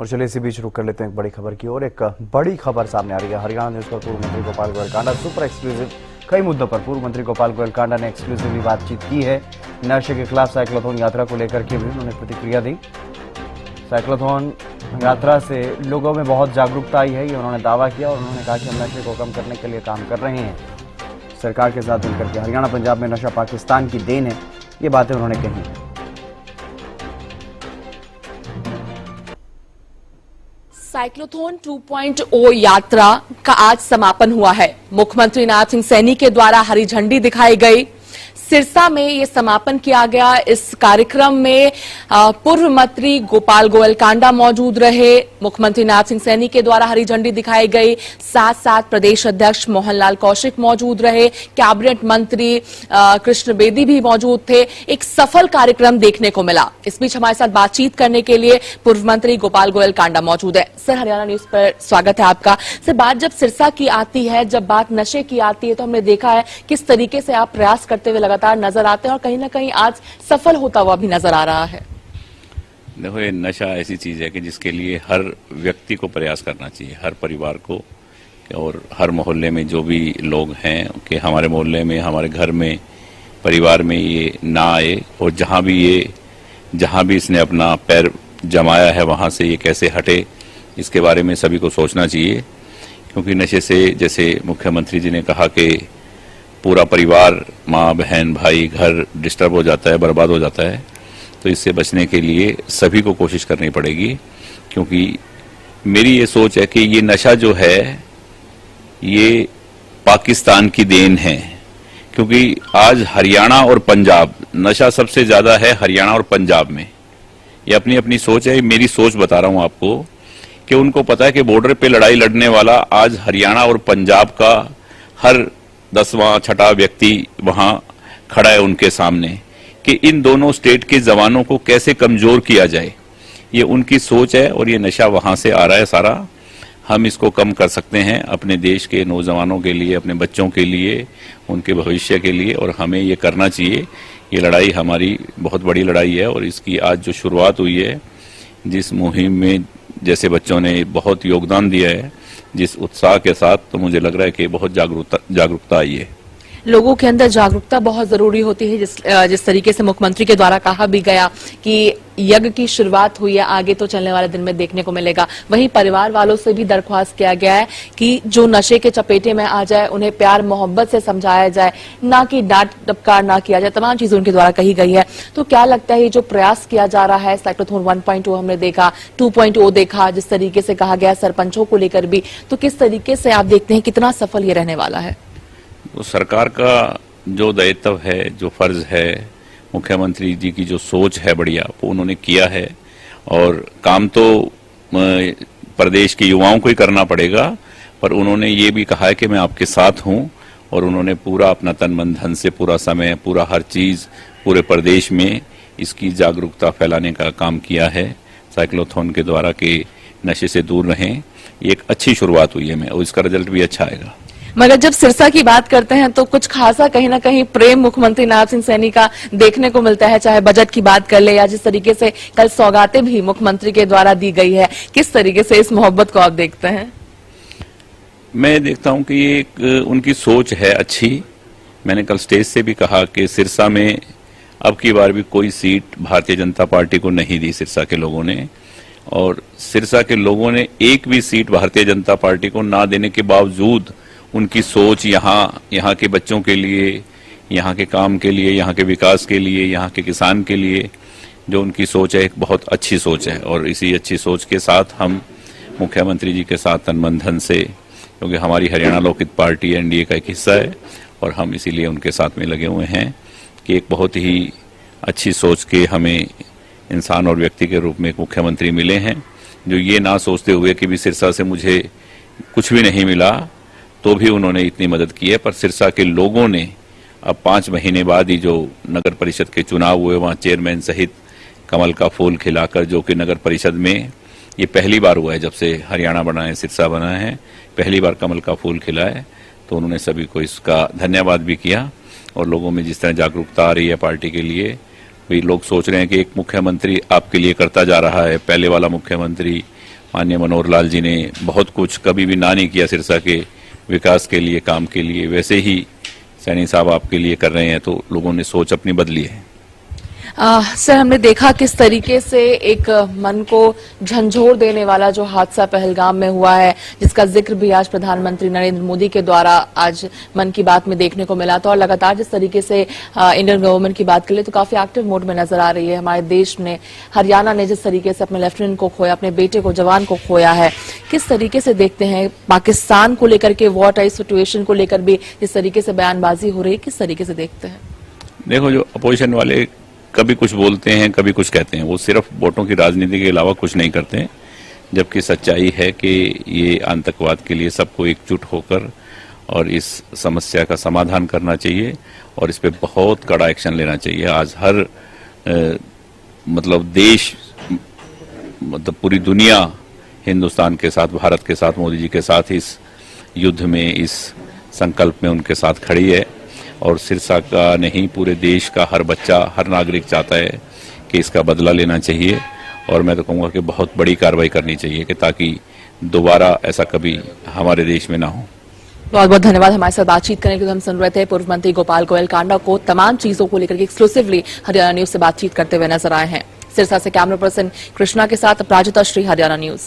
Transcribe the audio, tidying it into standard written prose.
और चलिए इसी बीच रुक कर लेते हैं एक बड़ी खबर की ओर। एक बड़ी खबर सामने आ रही है हरियाणा न्यूज पर। पूर्व मंत्री गोपाल गोयल कांडा सुपर एक्सक्लूसिव। कई मुद्दों पर पूर्व मंत्री गोपाल गोयल कांडा ने एक्सक्लूसिवली बातचीत की है। नशे के खिलाफ साइक्लोथॉन यात्रा को लेकर के भी उन्होंने प्रतिक्रिया दी। साइक्लोथॉन यात्रा से लोगों में बहुत जागरूकता आई है, ये उन्होंने दावा किया और उन्होंने कहा कि हम नशे को कम करने के लिए काम कर रहे हैं सरकार के साथ मिलकर के। हरियाणा पंजाब में नशा पाकिस्तान की देन है, ये बातें उन्होंने कही। साइक्लोथॉन 2.0 यात्रा का आज समापन हुआ है। मुख्यमंत्री नाथ सिंह सैनी के द्वारा हरी झंडी दिखाई गई। सिरसा में ये समापन किया गया। इस कार्यक्रम में पूर्व मंत्री गोपाल गोयल कांडा मौजूद रहे। मुख्यमंत्री नाथ सिंह सैनी के द्वारा हरी झंडी दिखाई गई। साथ साथ प्रदेश अध्यक्ष मोहनलाल कौशिक मौजूद रहे। कैबिनेट मंत्री कृष्ण बेदी भी मौजूद थे। एक सफल कार्यक्रम देखने को मिला। इस बीच हमारे साथ बातचीत करने के लिए पूर्व मंत्री गोपाल गोयल कांडा मौजूद है। सर, हरियाणा न्यूज पर स्वागत है आपका। सर, बात जब सिरसा की आती है, जब बात नशे की आती है, तो हमने देखा है किस तरीके से आप प्रयास करते हुए लगातार नजर आते हैं और कहीं ना कहीं आज सफल होता हुआ भी नजर आ रहा है। देखो, ये नशा ऐसी चीज है कि जिसके लिए हर व्यक्ति को प्रयास करना चाहिए, हर परिवार को और हर मोहल्ले में जो भी लोग हैं कि हमारे मोहल्ले में, हमारे घर में, परिवार में ये ना आए और जहां भी इसने अपना पैर जमाया है वहां से ये कैसे हटे, इसके बारे में सभी को सोचना चाहिए। क्योंकि नशे से, जैसे मुख्यमंत्री जी ने कहा कि पूरा परिवार, माँ बहन भाई, घर डिस्टर्ब हो जाता है, बर्बाद हो जाता है, तो इससे बचने के लिए सभी को कोशिश करनी पड़ेगी। क्योंकि मेरी ये सोच है कि ये नशा जो है ये पाकिस्तान की देन है। क्योंकि आज हरियाणा और पंजाब, नशा सबसे ज्यादा है हरियाणा और पंजाब में। ये अपनी अपनी सोच है, मेरी सोच बता रहा हूं आपको कि उनको पता है कि बॉर्डर पे लड़ाई लड़ने वाला आज हरियाणा और पंजाब का हर 10वां 6वां व्यक्ति वहां खड़ा है उनके सामने कि इन दोनों स्टेट के जवानों को कैसे कमजोर किया जाए। ये उनकी सोच है और ये नशा वहां से आ रहा है सारा। हम इसको कम कर सकते हैं अपने देश के नौजवानों के लिए, अपने बच्चों के लिए, उनके भविष्य के लिए, और हमें ये करना चाहिए। ये लड़ाई हमारी बहुत बड़ी लड़ाई है और इसकी आज जो शुरुआत हुई है, जिस मुहिम में जैसे बच्चों ने बहुत योगदान दिया है, जिस उत्साह के साथ, तो मुझे लग रहा है कि बहुत जागरूकता आई है। लोगों के अंदर जागरूकता बहुत जरूरी होती है। जिस तरीके से मुख्यमंत्री के द्वारा कहा भी गया कि यज्ञ की शुरुआत हुई है, आगे तो चलने वाले दिन में देखने को मिलेगा। वहीं परिवार वालों से भी दरख्वास्त किया गया है कि जो नशे के चपेटे में आ जाए उन्हें प्यार मोहब्बत से समझाया जाए, ना कि डांट डपकार ना किया जाए। तमाम चीजें उनके द्वारा कही गई है। तो क्या लगता है ये जो प्रयास किया जा रहा है, साइक्लोथॉन 1.0 हमने देखा, 2.0 देखा, जिस तरीके से कहा गया सरपंचों को लेकर भी, तो किस तरीके से आप देखते हैं कितना सफल ये रहने वाला है? तो सरकार का जो दायित्व है, जो फर्ज है, मुख्यमंत्री जी की जो सोच है बढ़िया, वो उन्होंने किया है। और काम तो प्रदेश के युवाओं को ही करना पड़ेगा, पर उन्होंने ये भी कहा है कि मैं आपके साथ हूं, और उन्होंने पूरा अपना तन मन धन से, पूरा समय, पूरा हर चीज पूरे प्रदेश में इसकी जागरूकता फैलाने का काम किया है साइक्लोथॉन के द्वारा कि नशे से दूर रहें। ये एक अच्छी शुरुआत हुई है और इसका रिजल्ट भी अच्छा आएगा। मगर जब सिरसा की बात करते हैं तो कुछ खासा कहीं ना कहीं प्रेम मुख्यमंत्री नाथ सिंह सैनी का देखने को मिलता है, चाहे बजट की बात कर ले या जिस तरीके से कल सौगातें भी मुख्यमंत्री के द्वारा दी गई है। किस तरीके से इस मोहब्बत को आप देखते हैं? मैं देखता हूं कि ये एक उनकी सोच है अच्छी। मैंने कल स्टेज से भी कहा कि सिरसा में अब की बार भी कोई सीट भारतीय जनता पार्टी को नहीं दी सिरसा के लोगों ने, और सिरसा के लोगों ने एक भी सीट भारतीय जनता पार्टी को ना देने के बावजूद उनकी सोच यहाँ के बच्चों के लिए, यहाँ के काम के लिए, यहाँ के विकास के लिए, यहाँ के किसान के लिए, जो उनकी सोच है एक बहुत अच्छी सोच है। और इसी अच्छी सोच के साथ हम मुख्यमंत्री जी के साथ तन मन धन से, क्योंकि हमारी हरियाणा लोकहित पार्टी एनडीए का एक हिस्सा है और हम इसीलिए उनके साथ में लगे हुए हैं कि एक बहुत ही अच्छी सोच के हमें इंसान और व्यक्ति के रूप में एक मुख्यमंत्री मिले हैं, जो ये ना सोचते हुए कि भी सिरसा से मुझे कुछ भी नहीं मिला तो भी उन्होंने इतनी मदद की है। पर सिरसा के लोगों ने अब 5 महीने बाद ही जो नगर परिषद के चुनाव हुए, वहां चेयरमैन सहित कमल का फूल खिलाकर, जो कि नगर परिषद में ये पहली बार हुआ है जब से हरियाणा बना है, सिरसा बना है, पहली बार कमल का फूल खिला है। तो उन्होंने सभी को इसका धन्यवाद भी किया। और लोगों में जिस तरह जागरूकता आ रही है पार्टी के लिए, भी लोग सोच रहे हैं कि एक मुख्यमंत्री आपके लिए करता जा रहा है, पहले वाला मुख्यमंत्री माननीय मनोहर लाल जी ने बहुत कुछ कभी भी ना नहीं किया सिरसा के विकास के लिए, काम के लिए, वैसे ही सैनी साहब आपके लिए कर रहे हैं, तो लोगों ने सोच अपनी बदली है। सर, हमने देखा किस तरीके से एक मन को झंझोर देने वाला जो हादसा पहलगाम में हुआ है, जिसका जिक्र भी आज प्रधानमंत्री नरेंद्र मोदी के द्वारा आज मन की बात में देखने को मिला था। और लगातार जिस तरीके से इंडियन गवर्नमेंट की बात कर ले तो काफी एक्टिव मोड में नजर आ रही है हमारे देश ने। हरियाणा ने जिस तरीके से अपने लेफ्टिनेंट को खोया, अपने बेटे को, जवान को खोया है, किस तरीके से देखते हैं पाकिस्तान को लेकर के, वॉर टाइप सिचुएशन को लेकर भी जिस तरीके से बयानबाजी हो रही है, किस तरीके से देखते हैं? देखो, जो अपोजिशन वाले कभी कुछ बोलते हैं, कभी कुछ कहते हैं, वो सिर्फ वोटों की राजनीति के अलावा कुछ नहीं करते हैं, जबकि सच्चाई है कि ये आतंकवाद के लिए सबको एकजुट होकर और इस समस्या का समाधान करना चाहिए और इस पे बहुत कड़ा एक्शन लेना चाहिए। आज हर मतलब देश, मतलब पूरी दुनिया हिंदुस्तान के साथ, भारत के साथ, मोदी जी के साथ इस युद्ध में, इस संकल्प में उनके साथ खड़ी है। और सिरसा का नहीं, पूरे देश का हर बच्चा, हर नागरिक चाहता है कि इसका बदला लेना चाहिए। और मैं तो कहूँगा कि बहुत बड़ी कार्रवाई करनी चाहिए कि ताकि दोबारा ऐसा कभी हमारे देश में ना हो। बहुत बहुत धन्यवाद हमारे साथ बातचीत करने के लिए। हम सुन रहे थे पूर्व मंत्री गोपाल गोयल कांडा को तमाम चीजों को लेकर के एक्सक्लूसिवली हरियाणा न्यूज से बातचीत करते हुए नजर आए हैं। सिरसा से कैमरा पर्सन कृष्णा के साथ अपराजिता श्री, हरियाणा न्यूज।